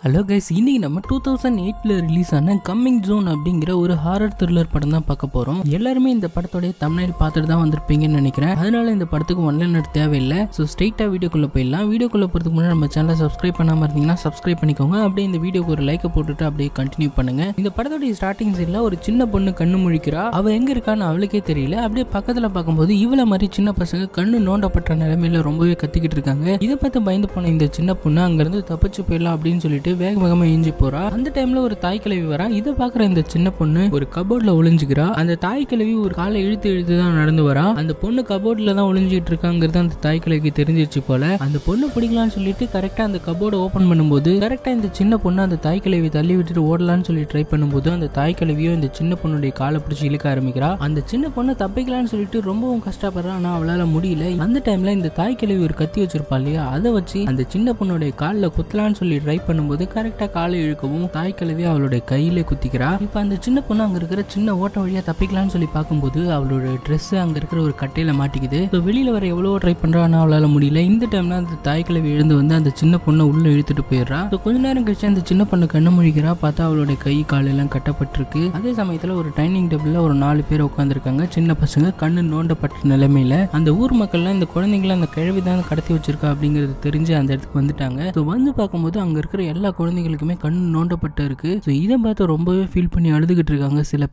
Hello guys, இன்னைக்கு நம்ம 2008 release ஆன கம்மிங் ஜோன் அப்படிங்கிற ஒரு ஹாரர் த்ரில்லர் படம் தான் பார்க்க போறோம். எல்லாருமே இந்த படத்தோட தம்ப்நெயில் பார்த்துட்டு தான் வந்திருப்பீங்கன்னு நினைக்கிறேன். அதனால இந்த படத்துக்கு ஒன்லைனர் தேவையில்லை. ஸோ ஸ்ட்ரெயிட்டா வீடியோக்குள்ள போயிடலாம். வீடியோக்குள்ள போறதுக்கு முன்னாடி நம்ம சேனலை சப்ஸ்கிரைப் பண்ணாம இருந்தீங்கன்னா சப்ஸ்கிரைப் பண்ணிக்கோங்க. அப்படியே இந்த வீடியோக்கு ஒரு லைக்கை போட்டுட்டு அப்படியே கண்டினியூ பண்ணுங்க. இந்த படத்தோட ஸ்டார்டிங் சீன்ல ஒரு சின்ன பொண்ணு கண்ணு முழிக்கிறா. அவ எங்க இருக்கான்னு அவளுக்கே தெரியல. அப்படியே பக்கத்துல பார்க்கும்போது இவள மாதிரி சின்ன பசங்க கண்ணு நோண்டப்பட்ட நிலைமையில ரொம்பவே கத்திக்கிட்டு இருக்காங்க. இதை பார்த்து பயந்து போன இந்த சின்ன பொண்ணு அங்கிருந்து தப்பிச்சு போயிடலாம் அப்படின்னு சொல்லிட்டு வேக வேகமா ஏஞ்சி போறா. அந்த டைம்ல ஒரு தாய் கிழவி வரா. இதை பாக்குற இந்த சின்ன பொண்ணு ஒரு கபோர்ட்ல ஒளிஞ்சுக்கிறா. அந்த தாய் கிழவி ஒரு காலை இழுத்து தான் நடந்து வரா. அந்த பொண்ணு கபோர்ட்ல தான் ஒளிஞ்சிட்டு இருக்காங்கிறது அந்த தாய் கிழவிக்கு தெரிஞ்சிருச்சு போல. அந்த பொண்ணு பிடிக்கலாம்னு சொல்லிட்டு கரெக்டா அந்த கபோர்டை ஓபன் பண்ணும்போது கரெக்டா இந்த சின்ன பொண்ணு அந்த தாய் கிழவி தள்ளி விட்டுட்டு ஓடலான்னு சொல்லி ட்ரை பண்ணும்போது அந்த தாய் கிழவியோ இந்த சின்ன பொண்ணுடைய காலை பிடிச்சி இழுக்க ஆரம்பிக்கிறா. அந்த சின்ன பொண்ணு தப்பிக்கலாம்னு சொல்லிட்டு ரொம்பவும் கஷ்டப்படுறா. ஆனா அவளால முடியல. அந்த டைம்ல இந்த தாய் கிழவி ஒரு கத்தி வச்சிருப்பா இல்லையா, அதை வச்சு அந்த சின்ன பொண்ணுடைய காலில் குத்தலான்னு சொல்லி ட்ரை பண்ணும்போது கரெக்டா காலை இழுக்கவும் தாய் கிழவி அவளுடைய கையிலே குத்திக்கிறா. இப்ப அந்த சின்ன பொண்ணு அங்க இருக்கிற சின்ன ஓட்ட வழியா தப்பிக்கலாம்னு சொல்லி பார்க்கும்போது அவளோட ட்ரெஸ் அங்க இருக்கிற ஒரு கட்டையில மாட்டிக்குது. வெளியில வர எவ்வளவோ ட்ரை பண்றா, ஆனா அவளால முடியல. இந்த டைம்ல அந்த தாய் கிழவி எழுந்து வந்து அந்த சின்ன பொண்ணை உள்ள இழுத்துட்டு போயிடுறா. கொஞ்ச நேரம் கழிச்சு அந்த சின்ன பொண்ணு கண்ணு முழிக்கிறா. பார்த்தா அவளுடைய கை கால் எல்லாம் கட்டப்பட்டிருக்கு. அதே சமயத்துல ஒரு டைனிங் டேபிள்ல ஒரு 4 பேர் உட்காந்துருக்காங்க. சின்ன பசங்க கண்ணு நோண்டப்பட்ட நிலைமையில. அந்த ஊர் மக்கள்லாம் இந்த குழந்தைங்களை அந்த கிழவி தான் கடத்தி வச்சிருக்கா அப்படிங்கிறது தெரிஞ்சு அந்த இடத்துக்கு வந்துட்டாங்க. வந்து பார்க்கும்போது அங்க இருக்கிற எல்லா குழந்தைகளுக்குமே கண்ணு நோண்டப்பட்டு இருக்கு. இதை பார்த்து ரொம்பவே ஃபீல் பண்ணி அழுதுகிட்டு இருக்காங்க. சில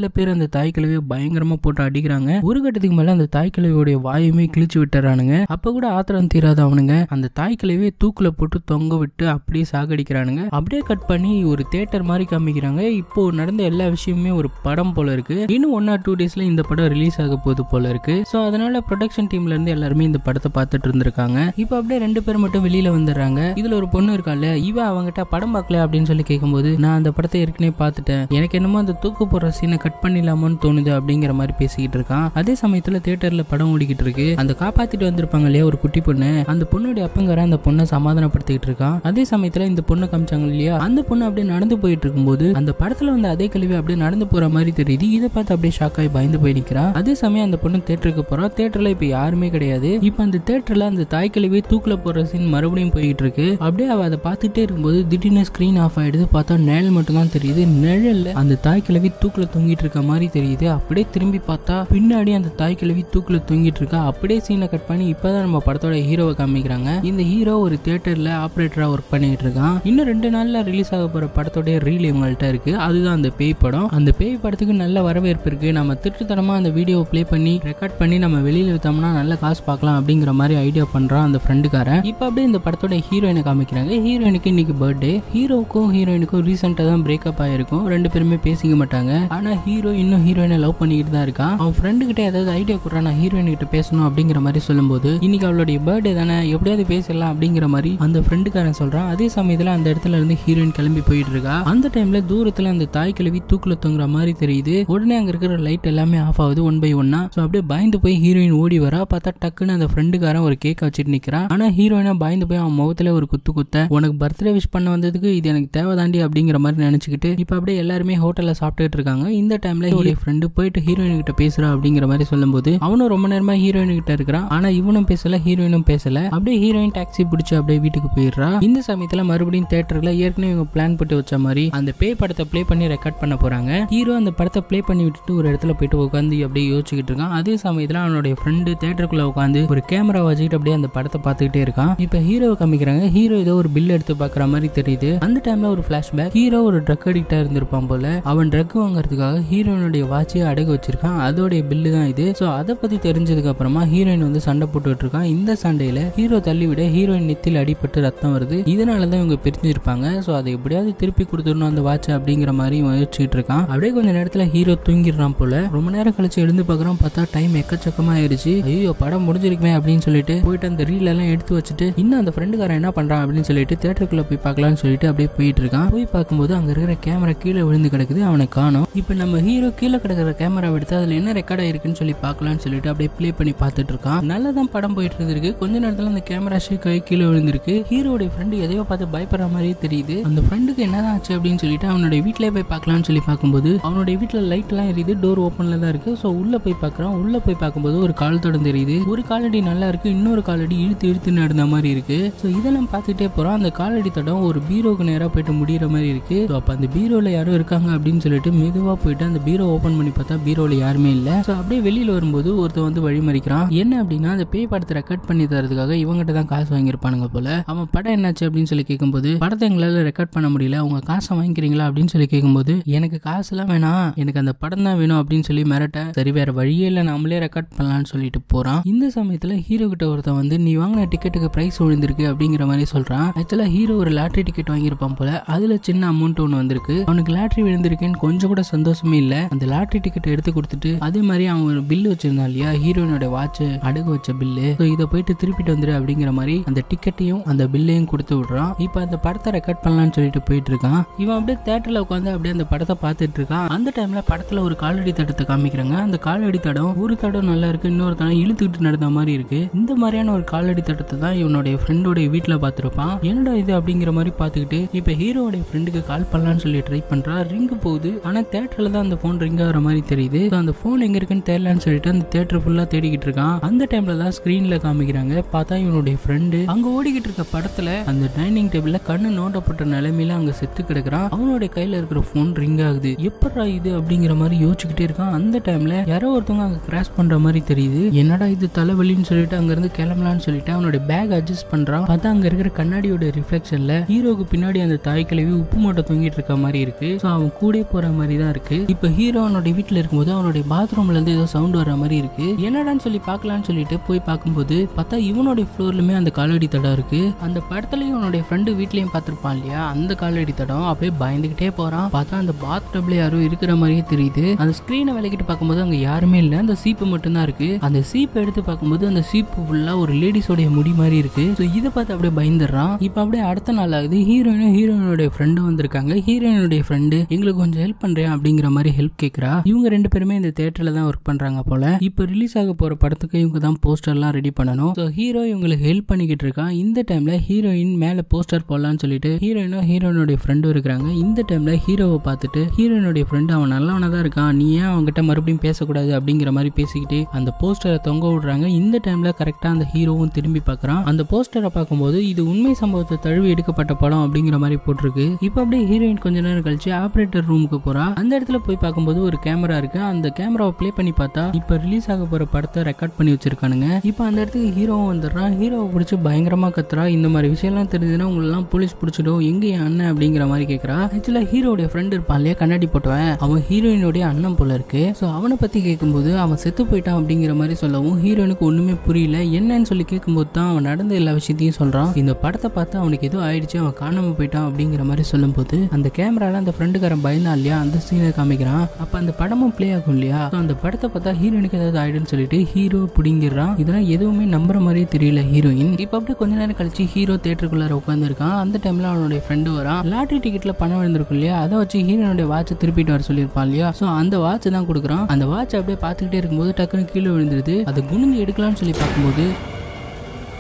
பேர் அந்த தாய் கிழவியை பயங்கரமா போட்டு அடிக்கிறாங்க. ஒரு கட்டத்துக்கு மேல அந்த தாய் கிழவியோடைய வாயுமே கிழிச்சு விட்டுறானுங்க. அப்ப கூட ஆத்திரம் தீராத அவனுங்க அந்த தாய் கிழவியை தூக்குல போட்டு தொங்க விட்டு அப்படியே சாகடிக்கிறானுங்க. அப்படியே கட் பண்ணி ஒரு தியேட்டர் மாதிரி காமிக்கிறாங்க. இப்போ நடந்த எல்லா விஷயமுமே ஒரு படம் போல இருக்கு. இன்னும் 1 or 2 டேஸ்ல இந்த படம் ரிலீஸ் ஆக போகுது போல இருக்கு. சோ அதனால ப்ரொடக்ஷன் டீம்ல இருந்து எல்லாருமே இந்த படத்தை பார்த்துட்டு இருந்திருக்காங்க. இப்போ அப்படியே 2 பேர் மட்டும் வெளியில வந்துடுறாங்க. இதுல ஒரு பொண்ணு இருக்கால, இவ அவங்கிட்ட படம் பார்க்கல அப்படின்னு சொல்லி கேட்கும்போது நான் அந்த படத்தை ஏற்கனவே பார்த்துட்டேன், எனக்கு என்னமோ அந்த தூக்கு போடுற சீனை கட் பண்ணிடலாமோன்னு தோணுது அப்படிங்கிற மாதிரி பேசிக்கிட்டு இருக்கான். அதே சமயத்துல தியேட்டர்ல படம் ஓடிக்கிட்டு இருக்கு. அந்த காப்பாத்திட்டு வந்திருப்பாங்க இல்லையா ஒரு குட்டி பொண்ணு, அந்த பொண்ணுடைய அப்பங்கற அந்த பொண்ணை சமாதானப்படுத்திட்டு இருக்கான். அதே சமயத்துல இந்த பொண்ணை காமிச்சாங்க இல்லையா, அந்த பொண்ணு அப்படியே நடந்து போயிட்டு இருக்கும்போது அந்த படத்துல வந்து அதே கல்வி அப்படியே நடந்து போற மாதிரி தெரியுது. இதை பார்த்து அப்படியே ஷாக் ஆகி பயந்து போய் நிக்கிறா. அதே சமயம் அந்த பொண்ணு தியேட்டருக்கு போறா. தியேட்டர்ல இப்ப யாருமே கிடையாது. இப்ப அந்த தியேட்டர்ல அந்த தாய் கிழவி தூக்குல போற சீன் மறுபடியும் போயிட்டு இருக்கு. அப்படியே அவ அதை பார்த்துட்டே இருக்கும்போது திடீர்னு ஸ்கிரீன் ஆஃப் ஆயிடுது. பார்த்தா நிழல் மட்டும் தான் தெரியுது. நிழல்ல அந்த தாய் கிழவி தூக்குல தொங்கிட்டு இருக்க மாதிரி தெரியுது. அப்படியே திரும்பி பார்த்தா பின்னாடி அந்த தாய் கிழவி தூக்குல தொங்கிட்டு இருக்கா. அப்படியே சீனை கட் பண்ணி இப்பதான் நம்ம படத்தோட ஹீரோவை காமிக்கிறாங்க. இந்த ஹீரோ ஒரு தியேட்டர்ல ஆபரேட்டரா ஒர்க் பண்ணிட்டு இருக்கான். இன்னும் 2 நாள்ல ரிலீஸ் ஆக போற படத்தோட ரீல் இவங்கள்ட்ட இருக்கு. அதுதான் அந்த பேய் படம். அந்த பேய் படத்துக்கு நல்ல வரவேற்பு இருக்கு. நம்ம திருட்டுத்தனமா அந்த வீடியோவை பிளே பண்ணி ரெக்கார்ட் பண்ணி நம்ம வெளியில வித்தோம்னா நல்ல காசு பார்க்கலாம் அப்படிங்கிற மாதிரி ஐடியா பண்றான் அந்த ஃப்ரெண்டுக்காரன். இப்ப அப்படியே இந்த படத்தோட ஹீரோயினை காமிக்கிறாங்க. ஹீரோயினுக்கு இன்னைக்கு பர்த்டே. ஹீரோவுக்கும் ஹீரோயினுக்கும் ரீசெண்டா தான் பிரேக்கப் ஆயிருக்கும். 2 பேருமே பேசிக்க மாட்டாங்க. ஆனா ஹீரோ இன்னும் ஹீரோயினை லவ் பண்ணிக்கிட்டு தான் இருக்கான். அவன் ஃப்ரெண்டு கிட்ட ஏதாவது ஐடியா கொடுறான், நான் ஹீரோயின் கிட்ட பேசணும் அப்படிங்கிற மாதிரி சொல்லும்போது இன்னைக்கு அவளுடைய பர்த்டே தானே, எப்படியாவது பேசலாம் அப்படிங்கிற மாதிரி அந்த ஃப்ரெண்டுக்காரன் சொல்றான். அதே சமயத்துல அந்த இடத்துல இருந்து ஹீரோயின் கிளம்பி போயிட்டு இருக்கா. அந்த டைம்ல தூரத்துல அந்த தாய் கிழவி தூக்குல தொங்குற மாதிரி தெரியுது. உடனே அங்க இருக்கிற லைட் எல்லாமே ஆஃப் ஆகுது 1 by 1. அப்படியே பயந்து போய் ஹீரோயின் ஓடி வரா. பார்த்தா டக்குன்னு அந்த ஃப்ரெண்டுக்காரன் ஒரு கேக் வச்சுட்டு நிக்கிறான். ஆனா ஹீரோயினா பயந்து போய் அவன் முகத்துல ஒரு குத்த உனக்கு பர்த்டே விஷ் பண்ண வந்ததுக்கு இது எனக்கு தேவைதாண்டி அப்படிங்கிற மாதிரி நினைச்சுக்கிட்டு இப்ப அப்படியே எல்லாருமே ஹோட்டல்ல சாப்பிட்டுட்டு இருக்காங்க. இந்த டைம்ல ஒரு ஃப்ரெண்டு போயிட்டு ஹீரோயின் கிட்ட பேசுறா அப்படிங்கிற மாதிரி சொல்லும்போது அவனும் ரொம்ப நேரமா ஹீரோயின் கிட்ட இருக்கிறான். ஆனா இவனும் பேசல, ஹீரோயினும் பேசல. அப்படியே ஹீரோயின் டாக்ஸி பிடிச்சு அப்படியே வீட்டுக்கு போயிடுறா. இந்த சமயத்துல மறுபடியும் தியேட்டர்ல ஏற்கனவே இவங்க பிளான் போட்டு வச்ச மாதிரி அந்த பேய் படத்தை பிளே பண்ணி ரெக்கார்ட் பண்ண போறாங்க. ஹீரோ அந்த படத்தை பிளே பண்ணி விட்டுட்டு ஒரு இடத்துல போயிட்டு உட்காந்து அப்படியே யோசிச்சுக்கிட்டு இருக்கான். அதே சமயத்துல அவனுடைய ஃப்ரெண்டு தியேட்டருக்குள்ள உட்காந்து ஒரு கேமரா வச்சுக்கிட்டு அப்படியே அந்த படத்தை பார்த்துக்கிட்டே இருக்கான். இப்ப ஹீரோவை காமிக்கிறாங்க. ஹீரோ ஏதோ ஒரு பில் எடுத்து பாக்குற மாதிரி தெரியுது. அந்த டைம்ல ஒரு பிளாஷ்பேக். ஹீரோ ஒரு ட்ரக் அடிக்டா இருந்திருப்பான் போல. அவன் ட்ரக் வாங்குறதுக்காக ஹீரோயினுடைய வாட்சியை அடகு வச்சிருக்கான். அதோடைய பில்லு தான் இது. சோ அதை பத்தி தெரிஞ்சதுக்கு அப்புறமா ஹீரோயின் வந்து சண்டை போட்டுட்டு இருக்கான். இந்த சண்டையில ஹீரோ தள்ளிவிட ஹீரோயின் நெத்தியில் அடிபட்டு ரத்தம் வருது. இதனாலதான் இவங்க பிரிஞ்சிருப்பாங்க. சோ அதை எப்படியாவது திருப்பி கொடுத்துடணும் அந்த வாட்சை அப்படிங்கிற மாதிரி யோசிச்சுட்டு இருக்கான். அப்படியே கொஞ்ச நேரத்துல ஹீரோ தூங்கிடுறான் போல. ரொம்ப நேரம் கழிச்சு எழுந்து பாக்குறான். பார்த்தா டைம் எக்கச்சக்கமா ஆயிருச்சு. ஐயோ படம் முடிஞ்சிருக்குமே அப்படின்னு சொல்லிட்டு போயிட்டு அந்த ரீல் எல்லாம் எடுத்து வச்சுட்டு இன்னும் அந்த ஃப்ரெண்டுக்காரன் என்ன பண்றான் அப்படின்னு சொல்லிட்டு தியேட்டருக்குள்ள போய் பார்க்கலாம்னு சொல்லிட்டு அப்படியே போயிட்டு இருக்கான். போய் பார்க்கும்போது அங்க இருக்கிற கேமரா கீழே விழுந்து கிடக்குது. அவனை காணோம். இப்ப நம்ம ஹீரோ கீழே கிடக்கிற கேமரா எடுத்து அதுல என்ன ரெக்கார்ட் ஆயிருக்குன்னு சொல்லி பார்க்கலாம்னு சொல்லிட்டு அப்படியே பிளே பண்ணி பார்த்துட்டு இருக்கான். நல்லதான் படம் போயிட்டு இருந்திருக்கு. கொஞ்ச நேரத்துல அந்த கேமரா ஷேக் ஆகி கீழே விழுந்திருக்கு. ஹீரோடைய ஃப்ரெண்டு எதையோ பார்த்து பயப்படுற மாதிரியே தெரியுது. அந்த ஃப்ரெண்டுக்கு என்னதான் ஆச்சு அப்படின்னு சொல்லிட்டு அவனுடைய வீட்டிலே போய் பார்க்கலாம்னு சொல்லி பார்க்கும்போது அவனுடைய வீட்டுல லைட் எல்லாம் எரியுது. டோர் ஓப்பன்ல தான் இருக்கு. சோ உள்ள போய் பார்க்கறான். உள்ள போய் பார்க்கும்போது ஒரு கால் தடம் தெரியுது. ஒரு காலடி நல்லா இருக்கு, இன்னொரு காலடி இழுத்து நடந்த மாதிரி இருக்கு. சோ இதெல்லாம் பார்த்துட்டே போறான். அந்த காலடி தடம் ஒரு பீரோக்கு நேரா போயிட்டு முடிகிற மாதிரி இருக்கு. அப்ப அந்த பீரோல யாரும் இருக்காங்க அப்படின்னு சொல்லிட்டு மெதுவா போயிட்டு அந்த பீரோ ஓபன் பண்ணி பார்த்தா பீரோல யாருமே இல்ல. சோ அப்படியே வெளியில வரும்போது ஒருத்தன் வந்து வழிமறிக்கிறான். என்ன அப்படின்னா அந்த பேய் படத்தை ரெக்கார்ட் பண்ணி தரதுக்காக இவங்கிட்ட தான் காசு வாங்கியிருப்பானுங்க போல. அவன் படம் என்னாச்சு அப்படின்னு சொல்லி கேட்கும்போது படத்தை எங்களால ரெக்கார்ட் பண்ண முடியல, உங்க காசை வாங்கிக்கிறீங்களா அப்படின்னு சொல்லி கேட்கும்போது எனக்கு காசு எல்லாம் வேணாம், எனக்கு அந்த படம் தான் வேணும் அப்படின்னு சொல்லி மிரட்ட, சரி வேற வழியே இல்ல நாமளே ரெக்கார்ட் பண்ணலாம்னு சொல்லிட்டு போறான். இந்த சமயத்துல ஹீரோ கிட்ட ஒருத்தன் வந்து நீ வாங்கின டிக்கெட்டுக்கு பிரைஸ் விழுந்திருக்கு அப்படிங்கிற மாதிரி சொல்றான். ஆக்சுவலா ஹீரோ ஒரு லாட்டரி டிக்கெட் வாங்கியிருப்பான் போல, அதுல சின்ன அமௌண்ட் ஒன்று வந்திருக்கு. அவனுக்கு லாட்டரி விழுந்திருக்குன்னு கொஞ்சம் கூட சந்தோஷமே இல்ல. அந்த லாட்டரி டிக்கெட் எடுத்து கொடுத்துட்டு அதே மாதிரி அவன் ஒரு பில்லு வச்சிருந்தான் இல்லையா, ஹீரோயினோட வாட்ச் அடகு வச்ச பில்லு, இதை போயிட்டு திருப்பிட்டு வந்துரு அப்படிங்கிற மாதிரி அந்த டிக்கெட்டையும் அந்த பில்லையும் கொடுத்து விடுறான். இப்ப அந்த படத்தை ரெக்கார்ட் பண்ணலாம்னு சொல்லிட்டு போயிட்டு இருக்கான். இவன் அப்படியே தியேட்டர்ல உட்காந்து அப்படியே அந்த படத்தை பார்த்துட்டு இருக்கான். அந்த டைம்ல படத்துல ஒரு காலடி தடத்தை காமிக்கிறாங்க. அந்த காலடி தடம் ஒரு தடம் நல்லா இருக்கு, இன்னொரு தடம் இழுத்துக்கிட்டு நடந்த மாதிரி இருக்கு. இந்த மாதிரியான ஒரு காலடி தடத்தை தான் இவனுடைய ஃப்ரெண்டோட வீட்டுல பார்த்திருப்பான். என்னடா இது அப்படிங்கிற மாதிரி பார்த்துக்கிட்டு இப்ப ஹீரோட ஃப்ரெண்டுக்கு கால் பண்ணலாம்னு சொல்லி ட்ரை பண்றா. ரிங் போகுது, ஆனா தியேட்டர்ல தான் அந்த போன் ரிங் ஆகிற மாதிரி தெரியுது. அந்த போன் எங்க இருக்குன்னு தெரியலன்னு சொல்லிட்டு அந்த தியேட்டர் ஃபுல்லா தேடிக்கிட்டு இருக்கான். அந்த டைம்ல தான் ஸ்கிரீன்ல காமிக்கிறாங்க. பார்த்தா இவனுடைய ஃப்ரெண்டு அங்க ஓடிக்கிட்டு இருக்க படத்துல அந்த டைனிங் டேபிள்ல கண்ணு நோண்டப்பட்ட நிலைமையில அங்க செத்து கிடக்குறான். அவனுடைய கையில இருக்கிற போன் ரிங் ஆகுது. எப்படா இது அப்படிங்கிற மாதிரி யோசிச்சுக்கிட்டே இருக்கான். அந்த டைம்ல யாரோ ஒருத்தவங்க அங்க கிராஷ் பண்ற மாதிரி தெரியுது. என்னடா இது தலைவலின்னு சொல்லிட்டு அங்க இருந்து கிளம்பலான்னு சொல்லிட்டு அவனோட பேக் அட்ஜஸ்ட் பண்றான். பார்த்தா அங்க இருக்கிற கண்ணாடியோட ரிஃப்ளெக்ஷன்ல ஹீரோக்கு பின்னாடி அந்த தாய் கிழவி உப்பு மூட்டை தொங்கிட்டு இருக்க மாதிரி இருக்கு. அவன் கூட போற மாதிரி தான் இருக்கு. இப்ப ஹீரோ அவனோட வீட்டுல இருக்கும்போது அவனுடைய பாத்ரூம்ல இருந்து ஏதோ சவுண்ட் வர மாதிரி இருக்கு. என்னடான்னு சொல்லி பார்க்கலான்னு சொல்லிட்டு போய் பார்க்கும்போது பார்த்தா இவனுடைய ஃப்ளோர்லுமே அந்த காலடி தடம் இருக்கு. அந்த படத்துலயும் அவனுடைய ஃப்ரெண்டு வீட்லயும் பார்த்திருப்பான் இல்லையா, அந்த காலடி தடம். அப்படியே பயந்துகிட்டே போறான். பார்த்தா அந்த பாத் டப்ல யாரோ இருக்கிற மாதிரியே தெரியுது. அந்த ஸ்கிரீனை விலகிட்டு பார்க்கும்போது அங்க யாருமே இல்ல, அந்த சீப்பு மட்டும் தான் இருக்கு. அந்த சீப்பை எடுத்து பார்க்கும்போது அந்த சீப்பு ஃபுல்லா ஒரு லேடிஸோட முடி மாதிரி இருக்கு. இதை பார்த்து அப்படியே பயந்துடுறான். இப்ப அப்படியே அடுத்த நாள் ஆகுது. ஹீரோயினுடைய ஃப்ரெண்டும் வந்திருக்காங்க. ஹீரோயினுடைய ஃப்ரெண்டு எங்களுக்கு கொஞ்சம் ஹெல்ப் பண்றேன் அப்படிங்கிற மாதிரி ஹெல்ப் கேட்கறா. இவங்க ரெண்டு பேருமே இந்த தியேட்டர்ல தான் ஒர்க் பண்றாங்க போல. இப்ப ரிலீஸ் ஆக போற படத்துக்கு இவங்க தான் போஸ்டர்லாம் ரெடி பண்ணணும். ஹீரோ இவங்களுக்கு ஹெல்ப் பண்ணிக்கிட்டு இருக்கான். இந்த டைம்ல ஹீரோயின் மேல போஸ்டர் போடலாம்னு சொல்லிட்டு ஹீரோயினுடைய ஃப்ரெண்டும் இருக்கிறாங்க. இந்த டைம்ல ஹீரோவை பார்த்துட்டு ஹீரோயினுடைய ஃப்ரெண்டு அவன் நல்லவனா தான் இருக்கான், நீ ஏன் அவங்ககிட்ட மறுபடியும் பேசக்கூடாது அப்படிங்கிற மாதிரி பேசிக்கிட்டு அந்த போஸ்டரை தொங்க விடுறாங்க. இந்த டைம்ல கரெக்டா அந்த ஹீரோவும் திரும்பி பார்க்கறான். அந்த போஸ்டரை பார்க்கும்போது இது உண்மை சம்பவத்தை தழுவி எடுக்கப்பட்ட படம் அப்படிங்கிற மாதிரி போட்டிருக்கு. இப்ப அப்படியே ஹீரோயின் கொஞ்ச நேரம் கழிச்சு ஆபரேட்டர் ரூமுக்கு போறா. அந்த இடத்துல போய் பார்க்கும்போது ஒரு கேமரா இருக்கு. அந்த கேமராவை பிளே பண்ணி பார்த்தா இப்ப ரிலீஸ் ஆக போற படத்தை ரெக்கார்ட் பண்ணி வச்சிருக்கானுங்க. இப்ப அந்த இடத்துக்கு ஹீரோவும் வந்துடுறான். ஹீரோவை பிடிச்சி பயங்கரமா கத்துறா. இந்த மாதிரி விஷயம்லாம் தெரிஞ்சதுன்னா உங்களெல்லாம் போலீஸ் பிடிச்சிடும், எங்க என் அண்ணன் அப்படிங்கிற மாதிரி கேட்கறா. ஆக்சுவலா ஹீரோடைய ஃப்ரெண்ட் இருப்பான் இல்லையா, கண்ணாடி போட்டவன், அவன் ஹீரோயினுடைய அண்ணன் போல இருக்கு. சோ அவனை பத்தி கேட்கும்போது அவன் செத்து போயிட்டான் அப்படிங்கிற மாதிரி சொல்லவும் ஹீரோனுக்கு ஒண்ணுமே புரியல. என்னன்னு சொல்லி கேட்கும்போது தான் அவன் நடந்த எல்லா விஷயத்தையும் சொல்றான். இந்த படத்தை பார்த்து அவனுக்கு ஏதோ ஆயிடுச்சு, அவன் காணாம போயிட்டான் அப்படிங்கிற மாதிரி சொல்லும் போது அந்த கேமரால அந்த ஃப்ரெண்டுக்காரன் பயந்தான் இல்லையா, அந்த சீனை காமிக்கிறான். அப்ப அந்த படமும் பிளே ஆகும் இல்லையா, அந்த படத்தை பார்த்தா ஹீரோனுக்கு ஏதாவது ஆயிடுன்னு சொல்லிட்டு ஹீரோ பிடிங்கிறான். இதெல்லாம் எதுவுமே நம்புற மாதிரியே தெரியல ஹீரோயின். இப்ப அப்படியே கொஞ்ச நேரம் கழிச்சு ஹீரோ தியேட்டருக்குள்ளார உட்கார்ந்து இருக்கான். அந்த டைம்ல அவனுடைய ஃப்ரெண்டு வரான். லாட்டரி டிக்கெட்ல பணம் விழுந்திருக்கும் இல்லையா, அதை வச்சு ஹீரோனுடைய வாட்சை திருப்பிட்டு வர சொல்லியிருப்பான் இல்லையா, சோ அந்த வாட்ச் தான் கொடுக்குறான். அந்த வாட்ச் அப்படியே பார்த்துக்கிட்டே இருக்கும்போது டக்குன்னு கீழே விழுந்துருது. அது குனிஞ்சு எடுக்கலாம்னு சொல்லி பார்க்கும்போது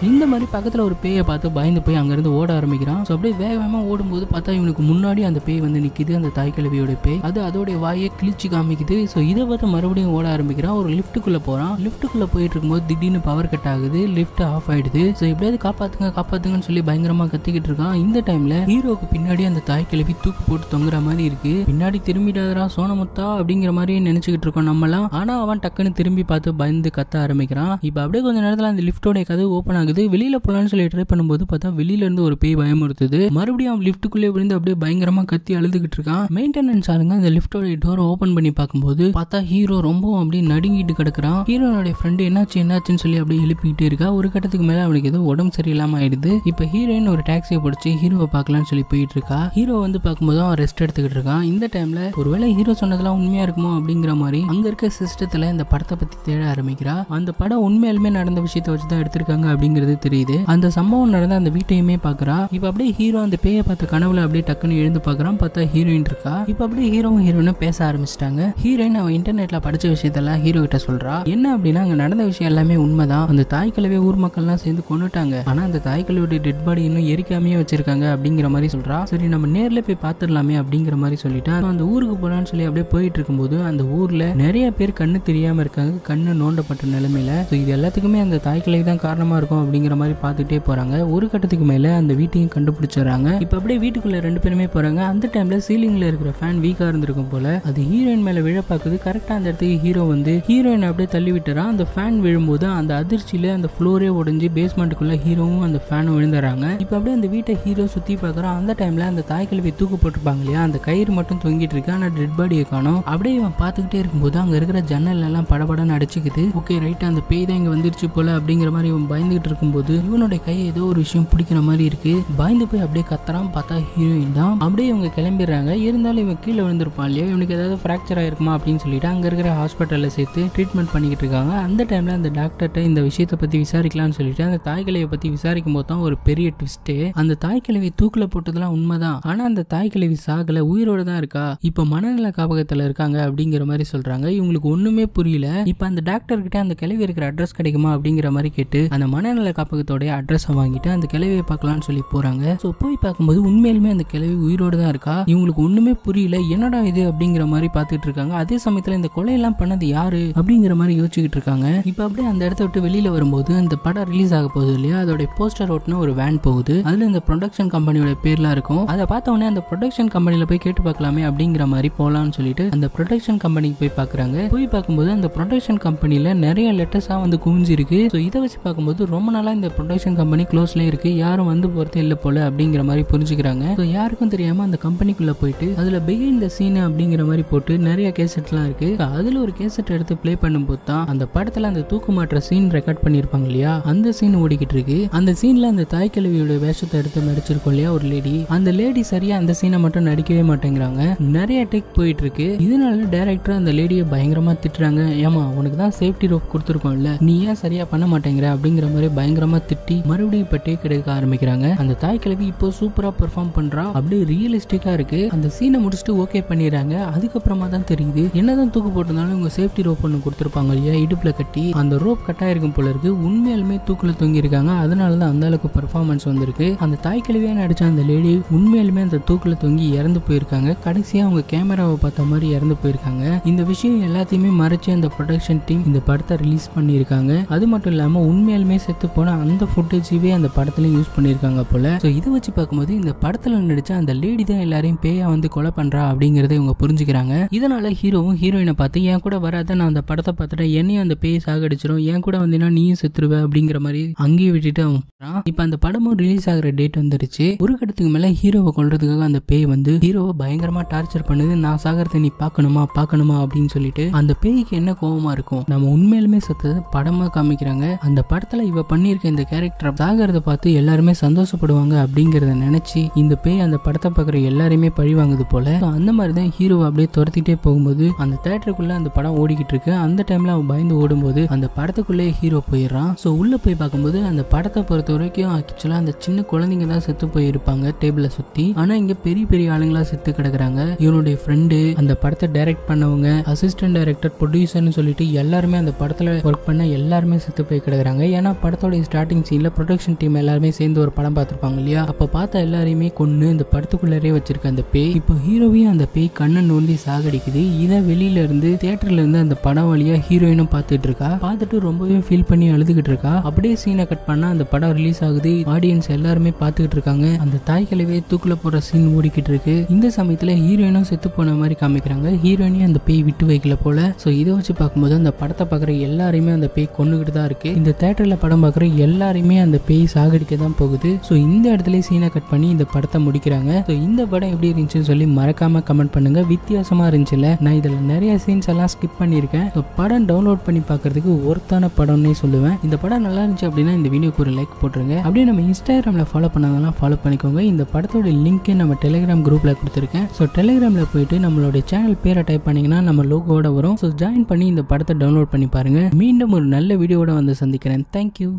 இந்த மாதிரி பக்கத்துல ஒரு பேயை பார்த்து பயந்து போய் அங்கிருந்து ஓட ஆரம்பிக்கிறான். ஸோ அப்படியே வேகமா ஓடும்போது பார்த்தா இவனுக்கு முன்னாடி அந்த பேய் வந்து நிக்குது, அந்த தாய் கிழவியோட பேய். அது அதோடைய வாயை கிழிச்சு காமிக்குது. ஸோ இதை பார்த்து மறுபடியும் ஓட ஆரம்பிக்கிறான். ஒரு லிஃப்ட்டுக்குள்ள போறான். லிஃப்ட்டுக்குள்ள போயிட்டு இருக்கும்போது திடீர்னு பவர் கட் ஆகுது, லிஃப்ட் ஆஃப் ஆயிடுது. ஸோ எப்படியாவது காப்பாத்துங்கன்னு சொல்லி பயங்கரமா கத்திக்கிட்டு இருக்கான். இந்த டைம்ல ஹீரோக்கு பின்னாடி அந்த தாய் கிழவி தூக்கு போட்டு தொங்குற மாதிரி இருக்கு. பின்னாடி திரும்பிடாதரா சோனமுத்தா அப்படிங்கிற மாதிரி நினைச்சுக்கிட்டு இருக்கோம் நம்மளாம். ஆனா அவன் டக்குன்னு திரும்பி பார்த்து பயந்து கத்த ஆரம்பிக்கிறான். இப்ப அப்படியே கொஞ்ச நேரத்துல அந்த லிஃப்டோட கதவு ஓப்பன் ஆகுது. வெளியில போலான்னு சொல்லி ட்ரை பண்ணும்போது பார்த்தா வெளியில இருந்து ஒரு பேய் பயமுறுத்துது. மறுபடியும் அவன் லிஃப்ட்டுக்குள்ளே விழுந்து அப்படியே பயங்கரமா கத்தி அழுதுகிட்டு இருக்கான். மெயின்டெனன்ஸ் ஆளுங்க அந்த லிஃப்டோட டோர் ஓபன் பண்ணி பார்க்கும்போது பார்த்தா ஹீரோ ரொம்பவும் அப்படியே நடுங்கிட்டு கிடக்குறான். ஹீரோனுடைய ஃப்ரெண்டு என்னாச்சுன்னு சொல்லி அப்படியே எழுப்பிக்கிட்டே இருக்கா. ஒரு கட்டத்துக்கு மேல அவனுக்கு ஏதோ உடம்பு சரியில்லாம ஆயிடுது. இப்ப ஹீரோயின் ஒரு டாக்ஸியை பிடிச்சி ஹீரோவை பார்க்கலாம்னு சொல்லி போயிட்டு இருக்கா. ஹீரோ வந்து பார்க்கும்போது அவன் ரெஸ்ட் எடுத்துக்கிட்டு இருக்கான். இந்த டைம்ல ஒருவேளை ஹீரோ சொன்னதெல்லாம் உண்மையா இருக்குமோ அப்படிங்கிற மாதிரி அங்க இருக்க சிஸ்டத்துல இந்த படத்தை பத்தி தேட ஆரம்பிக்கிறா. அந்த படம் உண்மையாலுமே நடந்த விஷயத்தை வச்சுதான் எடுத்திருக்காங்க அப்படிங்கிறது தெரியுது. அந்த சம்பவம் நடந்த அந்த வீட்டையுமே பாக்குறா. இப்ப அப்படியே ஹீரோ அந்த பேயை பார்த்த கனவுல அப்படியே டக்குன்னு எழுந்து பாக்குறான். பார்த்தா ஹீரோயின் இருக்கா. இப்ப அப்படியே ஹீரோவும் ஹீரோயினும் பேச ஆரம்பிச்சிட்டாங்க. ஹீரோயின் அவன் இன்டர்நெட்ல படிச்ச விஷயத்தெல்லாம் ஹீரோ கிட்ட சொல்றா. என்ன அப்படின்னா அங்க நடந்த விஷயம் எல்லாமே உண்மைதான். அந்த தாய் கிழவியை ஊர் மக்கள் எல்லாம் சேர்ந்து கொண்டுட்டாங்க. ஆனா அந்த தாய் கிழவியோட டெட் பாடி இன்னும் எரிக்காமையே வச்சிருக்காங்க அப்படிங்கிற மாதிரி சொல்றா. சரி நம்ம நேர்ல போய் பாத்துடலாமே அப்படிங்கிற மாதிரி சொல்லிட்டா. அந்த ஊருக்கு போலான்னு சொல்லி அப்படியே போயிட்டு இருக்கும்போது அந்த ஊர்ல நிறைய பேர் கண்ணு தெரியாம இருக்காங்க, கண்ணு நோண்டப்பட்ட நிலைமையில. இது எல்லாத்துக்குமே அந்த தாய் கிழவி தான் காரணமா இருக்கும் அப்படிங்கிற மாதிரி பார்த்துட்டே போறாங்க. ஒரு கட்டத்துக்கு மேல அந்த வீட்டையும் கண்டுபிடிச்சிடறாங்க. இப்ப அப்படியே வீட்டுக்குள்ள 2 பேருமே போறாங்க. அந்த டைம்ல சீலிங்ல இருக்கிற ஃபேன் வீக்கா இருந்திருக்கும் போல. அது ஹீரோயின் மேல விழ பாக்குது. கரெக்டா அந்த இடத்துக்கு ஹீரோ வந்து ஹீரோயின் அப்படியே தள்ளி விட்டுறான். அந்த ஃபேன் விழும்போது அந்த அதிர்ச்சியில அந்த ஃப்ளோரே உடைஞ்சு பேஸ்மெண்ட்டுக்குள்ள ஹீரோவும் அந்த ஃபேனும் விழுந்துறாங்க. இப்ப அப்படியே அந்த வீட்டை ஹீரோ சுத்தி பாக்குறான். அந்த டைம்ல அந்த தாய்க்கிழவி தூக்கு போட்டிருப்பாங்க இல்லையா, அந்த கயிறு மட்டும் தொங்கிட்டு இருக்கு. ஆனா டெட் பாடியை காணோம். அப்படியே இவன் பார்த்துக்கிட்டே இருக்கும்போது அங்க இருக்கிற ஜன்னல் எல்லாம் படபடன்னு அடிச்சுக்குது. ஓகே ரைட், அந்த பேய் தான் இங்க வந்துருச்சு போல அப்படிங்கிற மாதிரி இவன் பயந்துகிட்டு இருக்கும்போது இவனுடைய கையை ஏதோ ஒரு விஷயம் பிடிக்கிற மாதிரி இருக்கு. பயந்து போய் அப்படியே கத்துறான். பார்த்தா ஹீரோயின் தான். அப்படியே இவங்க கிளம்பிடுறாங்க. இருந்தாலும் இவன் கீழே விழுந்திருப்பான் இல்லையா, இவனுக்கு ஏதாவது ஃப்ராக்சர் ஆயிருக்குமா அப்படின்னு சொல்லிட்டு அங்க இருக்கிற ஹாஸ்பிட்டல்ல சேர்த்து ட்ரீட்மெண்ட் பண்ணிக்கிட்டு இருக்காங்க. அந்த டைம்ல அந்த டாக்டர்கிட்ட இந்த விஷயத்தை பத்தி விசாரிக்கலாம்னு சொல்லிட்டு அந்த தாய்க்கிழவியை பத்தி விசாரிக்கும் போது தான் ஒரு பெரிய ட்விஸ்ட். அந்த தாய்க்கிழவி தூக்குல போட்டதெல்லாம் உண்மைதான். ஆனா அந்த தாய்க்கிழவி சாகல, உயிரோட தான் இருக்கா. இப்ப மனநல காப்பகத்துல இருக்காங்க அப்படிங்கிற மாதிரி சொல்றாங்க. இவங்களுக்கு ஒண்ணுமே புரியல. இப்ப அந்த டாக்டர் கிட்ட அந்த கிழவி இருக்கிற அட்ரஸ் கிடைக்குமா அப்படிங்கிற மாதிரி கேட்டு அந்த மனநல காப்பகத்தோட அட்ரஸ் வாங்கிட்டு அந்த கிழவியை பார்க்கலாம்னு சொல்லி போறாங்க. சோ போய் பார்க்கும்போது உண்மையிலுமே அந்த கிழவி உயிரோட தான் இருக்கா. இவங்களுக்கு ஒண்ணுமே புரியல, என்னடா இது அப்படிங்கிற மாதிரி பார்த்துட்டு இருக்காங்க. அதே சமயத்துல இந்த கொலையெல்லாம் பண்ணது யாரு அப்படிங்கிற மாதிரி யோசிச்சுக்கிட்டு இருக்காங்க. இப்ப அப்படியே அந்த இடத்த விட்டு வெளியில வரும்போது அந்த படம் ரிலீஸ் ஆக போகுது இல்லையா, அதோட போஸ்டர் ஓட்டுன ஒரு வேன் போகுது. அதுல இந்த ப்ரொடக்ஷன் கம்பெனியோட பேர்லாம் இருக்கும். அதை பார்த்த உடனே அந்த ப்ரொடக்ஷன் கம்பெனில போய் கேட்டு பார்க்கலாமே அப்படிங்கிற மாதிரி போலாம்னு சொல்லிட்டு அந்த ப்ரொடக்ஷன் கம்பெனிக்கு போய் பாக்குறாங்க. போய் பார்க்கும்போது அந்த ப்ரொடக்ஷன் கம்பெனில நிறைய லெட்டர்ஸா வந்து குவிஞ்சிருக்கு. ஸோ இதை வச்சு பார்க்கும்போது ரொம்ப நாளா இந்த ப்ரொடக்ஷன் கம்பெனி க்ளோஸ்ல இருக்கு, யாரும் வந்து போறதே இல்லை போல அப்படிங்கிற மாதிரி புரிஞ்சுக்கிறாங்க. ஸோ யாருக்கும் தெரியாம அந்த கம்பெனிக்குள்ள போயிட்டு அதுல பிஹைண்ட் த சீன் அப்படிங்கிற மாதிரி போட்டு நிறைய கேசட்லாம் இருக்கு. அதுல ஒரு கேசட் எடுத்து பிளே பண்ணும்போது தான் அந்த படத்துல அந்த தூக்கு மாற்ற சீன் ரெக்கார்ட் பண்ணிருப்பாங்க இல்லையா, அந்த சீன் ஓடிக்கிட்டு இருக்கு. அந்த சீன்ல அந்த தாய்க்கிழவியோட வேஷத்தை எடுத்து நடிச்சிருக்கோம் இல்லையா ஒரு லேடி, அந்த லேடி சரியா அந்த சீனை மட்டும் நடிக்கவே மாட்டேங்கிறாங்க. நிறைய டேக் போயிட்டு இருக்கு. இதனால டைரக்டர் அந்த லேடியை பயங்கரமா திட்டுறாங்க. ஏமா உனக்கு தான் சேஃப்டி ரோப் கொடுத்துருக்கோம்ல, நீ ஏன் சரியா பண்ண மாட்டேங்கிற அப்படிங்கிற மாதிரி பயங்கரமா திட்டி மறுபடியும் இப்ப டேக் எடுக்க ஆரம்பிக்கிறாங்க. அந்த தாய்க்கிழவி இப்போ சூப்பரா பெர்ஃபார்ம் பண்றா, அப்படியே ரியலிஸ்டிக்கா இருக்கு. அந்த சீனை முடிச்சுட்டு ஓகே பண்ணிடுறாங்க. அதுக்கப்புறமா தான் தெரியுது என்னதான் தூக்கு போட்டிருந்தாலும் இவங்க சேஃப்டி ரோப் ஒன்று கொடுத்துருப்பாங்க இல்லையா, இடுப்புல கட்டி அந்த ரோப் கட்டாயிருக்கும் போல இருக்கு. உண்மையாலுமே தூக்குல தொங்கி இருக்காங்க. அதனாலதான் அந்த அளவுக்கு பெர்ஃபார்மன்ஸ் வந்திருக்கு. அந்த தாய்க்கிழவியா நடிச்ச அந்த லேடி உண்மையாலுமே அந்த தூக்குல தொங்கி இறந்து போயிருக்காங்க. கடைசியா அவங்க கேமராவை பார்த்த மாதிரி இறந்து போயிருக்காங்க. இந்த விஷயம் எல்லாத்தையுமே மறைச்சு அந்த ப்ரொடக்ஷன் டீம் இந்த படத்தை ரிலீஸ் பண்ணியிருக்காங்க. அது மட்டும் இல்லாம உண்மையாலுமே செத்து போன அந்த ஃபுட்டேஜவே அந்த படத்துல யூஸ் பண்ணியிருக்காங்க போல. ஸோ இதை வச்சு பார்க்கும்போது இந்த படத்துல நடிச்ச அந்த லேடி தான் எல்லாரையும் பேயா வந்து கொலை பண்றா அப்படிங்கறத இவங்க புரிஞ்சுக்கிறாங்க. இதனால ஹீரோவும் ஹீரோயினை பார்த்து என் கூட வராத, நான் அந்த படத்தை பார்த்துட்டு என்னையும் அந்த பேய் சாகடிச்சிடும், என் கூட வந்தீங்கன்னா நீயும் செத்துருவ அப்படிங்கிற மாதிரி அங்கேயே விட்டுட்டு அவன் இப்ப அந்த படமும் ரிலீஸ் ஆகிற டேட் வந்துருச்சு. ஒரு கட்டத்துக்கு மேல ஹீரோவை கொல்றதுக்காக அந்த பேய் வந்து ஹீரோவை பயங்கரமா டார்ச்சர் பண்ணுது. நான் சாகரத்தை நீ பார்க்கணுமா அப்படின்னு சொல்லிட்டு அந்த பேய்க்கு என்ன கோவமா இருக்கும், நம்ம உண்மையிலுமே செத்தது படமா காமிக்கிறாங்க. அந்த படத்துல இவ பண்ணிருக்க இந்த கேரக்டர் சாகரத்தை பார்த்து எல்லாருமே சந்தோஷப்படுவாங்க அப்படிங்கறத நினைச்சு இந்த பேய் அந்த படத்தை பார்க்குற எல்லாருமே பழி வாங்குது போல. அந்த மாதிரிதான் ஹீரோவை அப்படியே துரத்திட்டே போகும்போது அந்த தியேட்டருக்குள்ள அந்த படம் ஓடிக்கிட்டு இருக்கு. அந்த டைம்ல அவன் பயந்து ஓடும்போது அந்த படத்துக்குள்ளே ஹீரோ போயிடுறான். ஸோ உள்ள போய் பார்க்கும்போது அந்த படத்தை பொறுத்த வரைக்கும் ஆக்சுவலா அந்த சின்ன குழந்தைங்க தான் செத்து போயிருப்பாங்க டேபிள சுத்தி. ஆனா இங்க பெரிய பெரிய ஆளுங்களா செத்து கிடக்குறாங்க. இவனுடைய ஃப்ரெண்டு, அந்த படத்தை டைரக்ட் பண்ணவங்க, அசிஸ்டன்ட் டைரக்டர், ப்ரொடியூசர்னு சொல்லிட்டு எல்லாருமே அந்த படத்துல ஒர்க் பண்ண எல்லாருமே செத்து போய் கிடக்குறாங்க. ஏன்னா படத்தோட ஸ்டார்டிங் சீன்ல ப்ரொடக்ஷன் டீம் எல்லாருமே சேர்ந்து ஒரு படம் பார்த்திருப்பாங்க இல்லையா, அப்ப பார்த்த எல்லாரையுமே கொன்னு இந்த படத்துக்குள்ளே வச்சிருக்க அந்த பேய் இப்போ ஹீரோவையும் அந்த பேய் கண்ணை நோண்டி சாகடிக்குது. இதை வெளியில இருந்து தியேட்டர்ல இருந்து அந்த படம் வழியா ஹீரோயினும் பார்த்துட்டு இருக்கா. பார்த்துட்டு ரொம்பவே ஃபீல் பண்ணி அழுதுகிட்டு இருக்கா. அப்படியே சீனை கட் பண்ணா அந்த படம் ரிலீஸ் ஆகுது. ஆடியன்ஸ் எல்லாருமே பார்த்துக்கிட்டு இருக்காங்க. அந்த தாய்க்கிழவியை தூக்குல போற சீன் ஓடிக்கிட்டு இருக்கு. இந்த சமயத்துல ஹீரோயினும் செத்து போன மாதிரி காமிக்கிறாங்க. ஹீரோயினையும் அந்த பேய் விட்டு வைக்கல போல. சோ இதை வச்சு பார்க்கும்போது அந்த படத்தை பார்க்குற எல்லாரையுமே அந்த பேய் கொன்னுகிட்டு தான் இருக்கு. இந்த தியேட்டர்ல படம் பார்க்குற எல்லாரையுமே அந்த பேய் சாகடிக்க தான் போகுது. ஸோ இந்த இடத்துல சீனை கட் பண்ணி இந்த படத்தை முடிக்கிறாங்க. ஸோ இந்த படம் எப்படி இருந்துச்சுன்னு சொல்லி மறக்காம கமெண்ட் பண்ணுங்க. வித்தியாசமா இருந்துச்சுல, நான் இதுல நிறைய சீன்ஸ் எல்லாம் ஸ்கிப் பண்ணியிருக்கேன். ஸோ படம் டவுன்லோட் பண்ணி பார்க்கறதுக்கு ஒருத்தான படம்னே சொல்லுவேன். இந்த படம் நல்லா இருந்துச்சு அப்படின்னா இந்த வீடியோக்கு ஒரு லைக் போட்டுருங்க. அப்படியே நம்ம இன்ஸ்டாகிராம்ல ஃபாலோ பண்ணாதெல்லாம் ஃபாலோ பண்ணிக்கோங்க. இந்த படத்தோட லிங்க் நம்ம டெலிகிராம் குரூப்ல கொடுத்துருக்கேன். ஸோ டெலிகிராம்ல போயிட்டு நம்மளோட சேனல் பேரை டைப் பண்ணீங்கன்னா நம்ம லோகோட வரும். ஸோ ஜாயின் பண்ணி இந்த படத்தை டவுன்லோட் பண்ணி பாருங்க. மீண்டும் ஒரு நல்ல வீடியோட வந்து சந்திக்கிறேன். தேங்க்யூ.